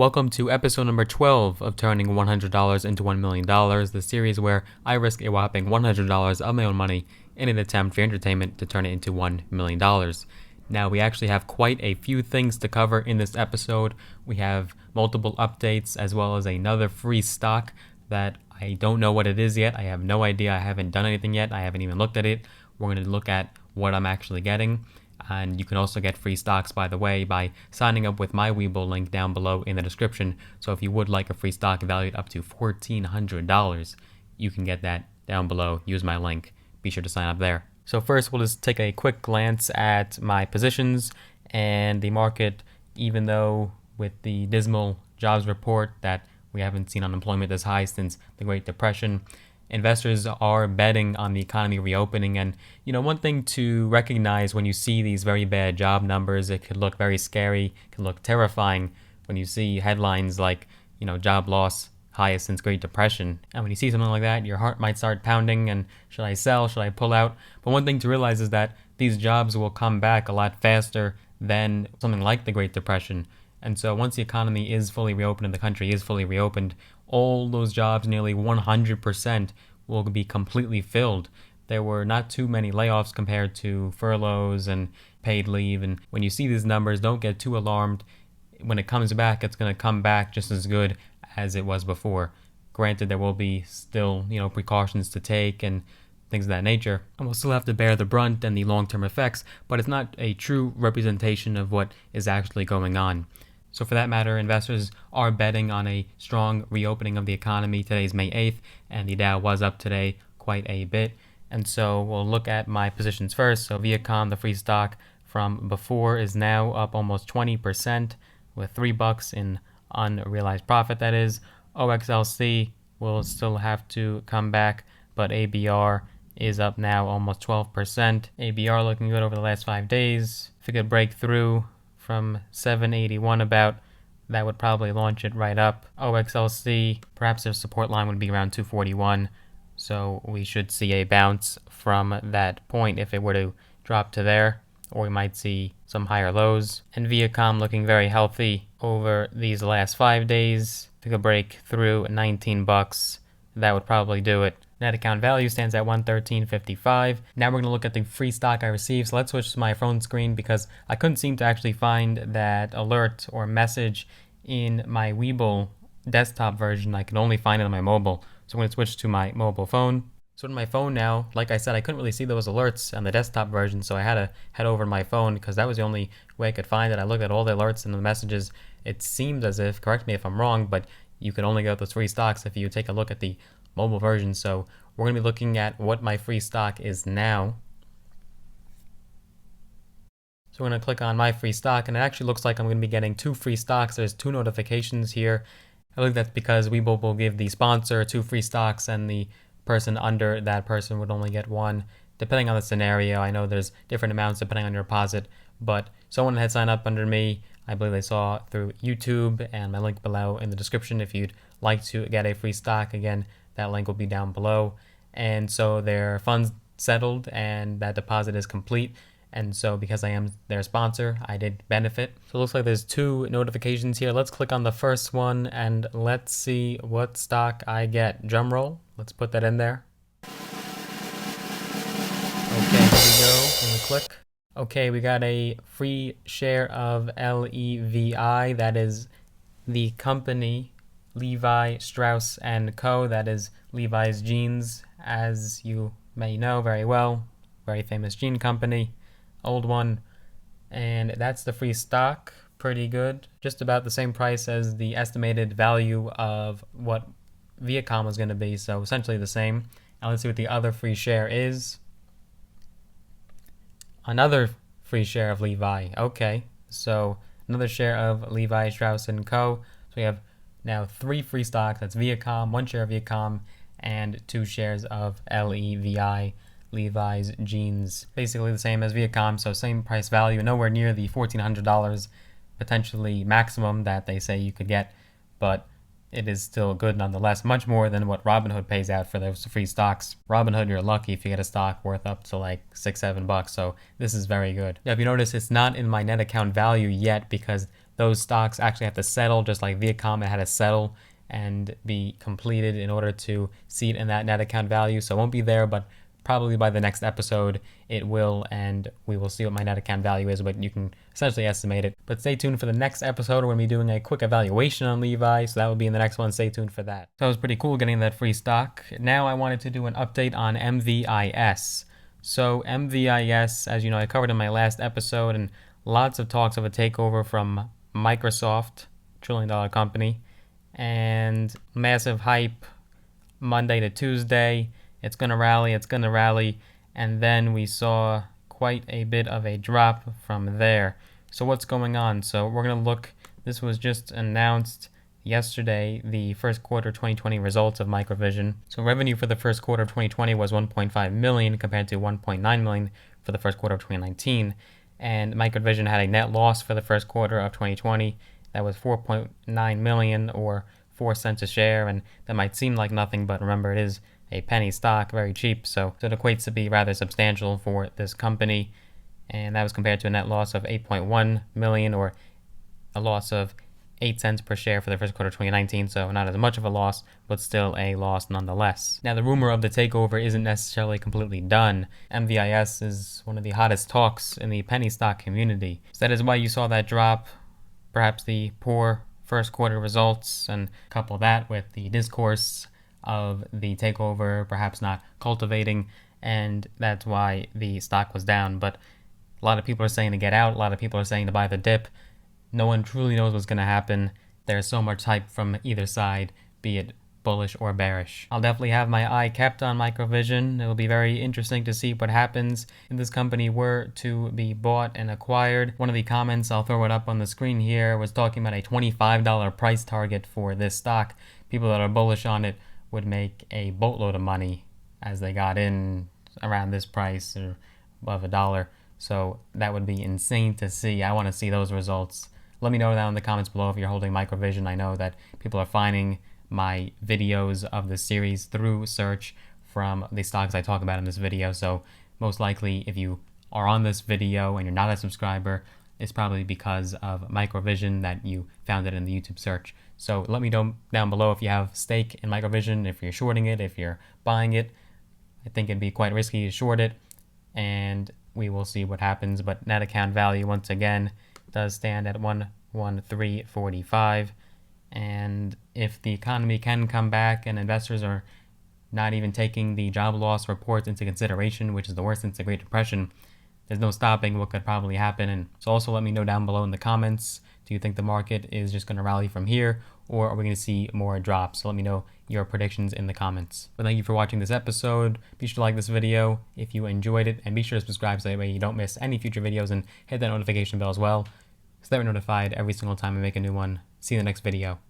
Welcome to episode number 12 of Turning $100 into $1 million, the series where I risk a whopping $100 of my own money in an attempt for entertainment to turn it into $1 million. Now, we actually have quite a few things to cover in this episode. We have multiple updates as well as another free stock that I don't know what it is yet. I have no idea. I haven't done anything yet. I haven't even looked at it. We're going to look at what I'm actually getting. And you can also get free stocks, by the way, by signing up with my Webull link down below in the description. So if you would like a free stock valued up to $1,400, you can get that down below. Use my link. Be sure to sign up there. So first, we'll just take a quick glance at my positions and the market. Even though with the dismal jobs report that we haven't seen unemployment this high since the Great Depression, investors are betting on the economy reopening. And, one thing to recognize when you see these very bad job numbers, it could look very scary, it can look terrifying when you see headlines like, job loss highest since Great Depression. And when you see something like that, your heart might start pounding and should I sell, should I pull out? But one thing to realize is that these jobs will come back a lot faster than something like the Great Depression. And so once the economy is fully reopened and the country is fully reopened, all those jobs, nearly 100%, will be completely filled. There were not too many layoffs compared to furloughs and paid leave. And when you see these numbers, don't get too alarmed. When it comes back, it's going to come back just as good as it was before. Granted, there will be still, precautions to take and things of that nature. And we'll still have to bear the brunt and the long-term effects, but it's not a true representation of what is actually going on. So for that matter, investors are betting on a strong reopening of the economy. Today's May 8th, and the Dow was up today quite a bit. And so we'll look at my positions first. So Viacom, the free stock from before, is now up almost 20% with $3 in unrealized profit, that is. OXLC will still have to come back, but ABR is up now almost 12%. ABR looking good over the last 5 days. If it could break through from 781 about, that would probably launch it right up. OXLC, perhaps their support line would be around 241, so we should see a bounce from that point if it were to drop to there, or we might see some higher lows. And Viacom looking very healthy over these last 5 days. If it could break through $19, that would probably do it. Net account value stands at $113.55. Now we're going to look at the free stock I received. So let's switch to my phone screen because I couldn't seem to actually find that alert or message in my Webull desktop version. I can only find it on my mobile. So I'm going to switch to my mobile phone. So in my phone now, like I said, I couldn't really see those alerts on the desktop version, so I had to head over to my phone because that was the only way I could find it. I looked at all the alerts and the messages. It seemed as if, correct me if I'm wrong, but you could only get those free stocks if you take a look at the mobile version. So we're going to be looking at what my free stock is now. So we're going to click on my free stock, and it actually looks like I'm going to be getting 2 free stocks. There's 2 notifications here. I think that's because Webull will give the sponsor 2 free stocks and the person under that person would only get 1, depending on the scenario. I know there's different amounts depending on your deposit, but someone had signed up under me. I believe they saw through YouTube, and my link below in the description if you'd like to get a free stock. Again, that link will be down below. And so their funds settled and that deposit is complete. And so because I am their sponsor, I did benefit. So it looks like there's 2 notifications here. Let's click on the first one and let's see what stock I get. Drum roll. Let's put that in there. Okay, here we go. I'm gonna click. Okay, we got a free share of LEVI. That is the company Levi Strauss & Co. That is Levi's jeans, as you may know very well. Very famous jean company. Old one. And that's the free stock. Pretty good. Just about the same price as the estimated value of what Viacom was going to be. So essentially the same. Now let's see what the other free share is. Another free share of Levi. Okay. So another share of Levi Strauss & Co. So we have now 3 free stocks. That's Viacom, 1 share of Viacom, and 2 shares of LEVI, Levi's jeans. Basically the same as Viacom, so same price value, nowhere near the $1,400 potentially maximum that they say you could get, but it is still good nonetheless, much more than what Robinhood pays out for those free stocks. Robinhood, you're lucky if you get a stock worth up to like $6-7, so this is very good. Now, if you notice, it's not in my net account value yet because those stocks actually have to settle, just like Viacom, it had to settle and be completed in order to see it in that net account value. So it won't be there, but probably by the next episode it will, and we will see what my net account value is, but you can essentially estimate it. But stay tuned for the next episode. We're going to be doing a quick evaluation on Levi, so that will be in the next one. Stay tuned for that. So it was pretty cool getting that free stock. Now I wanted to do an update on MVIS. So MVIS, as you know, I covered in my last episode, and lots of talks of a takeover from Microsoft, trillion-dollar company, and massive hype Monday to Tuesday. It's going to rally, and then we saw quite a bit of a drop from there. So what's going on? So we're going to look, this was just announced yesterday, the first quarter 2020 results of Microvision. So revenue for the first quarter of 2020 was 1.5 million compared to 1.9 million for the first quarter of 2019. And Microvision had a net loss for the first quarter of 2020 that was 4.9 million, or 4 cents a share, and that might seem like nothing, but remember, it is a penny stock, very cheap, so it equates to be rather substantial for this company. And that was compared to a net loss of 8.1 million, or a loss of 8 cents per share for the first quarter of 2019, so not as much of a loss, but still a loss nonetheless. Now, the rumor of the takeover isn't necessarily completely done. MVIS is one of the hottest talks in the penny stock community, so that is why you saw that drop. Perhaps the poor first quarter results, and couple that with the discourse of the takeover perhaps not cultivating, and that's why the stock was down. But a lot of people are saying to get out, a lot of people are saying to buy the dip. No one truly knows what's going to happen. There's so much hype from either side, be it bullish or bearish. I'll definitely have my eye kept on Microvision. It will be very interesting to see what happens if this company were to be bought and acquired. One of the comments, I'll throw it up on the screen here, was talking about a $25 price target for this stock. People that are bullish on it would make a boatload of money as they got in around this price, or above $1. So that would be insane to see. I want to see those results. Let me know down in the comments below if you're holding Microvision. I know that people are finding my videos of the series through search from the stocks I talk about in this video. So most likely, if you are on this video and you're not a subscriber, it's probably because of Microvision that you found it in the YouTube search. So let me know down below if you have stake in Microvision, if you're shorting it, if you're buying it. I think it'd be quite risky to short it, and we will see what happens. But net account value, once again, does stand at 113.45. And if the economy can come back and investors are not even taking the job loss reports into consideration, which is the worst since the Great Depression, there's no stopping what could probably happen. And so also let me know down below in the comments, do you think the market is just going to rally from here, or are we going to see more drops? So let me know your predictions in the comments. But thank you for watching this episode. Be sure to like this video if you enjoyed it, and be sure to subscribe so that way you don't miss any future videos, and hit that notification bell as well so that we're notified every single time I make a new one. See you in the next video.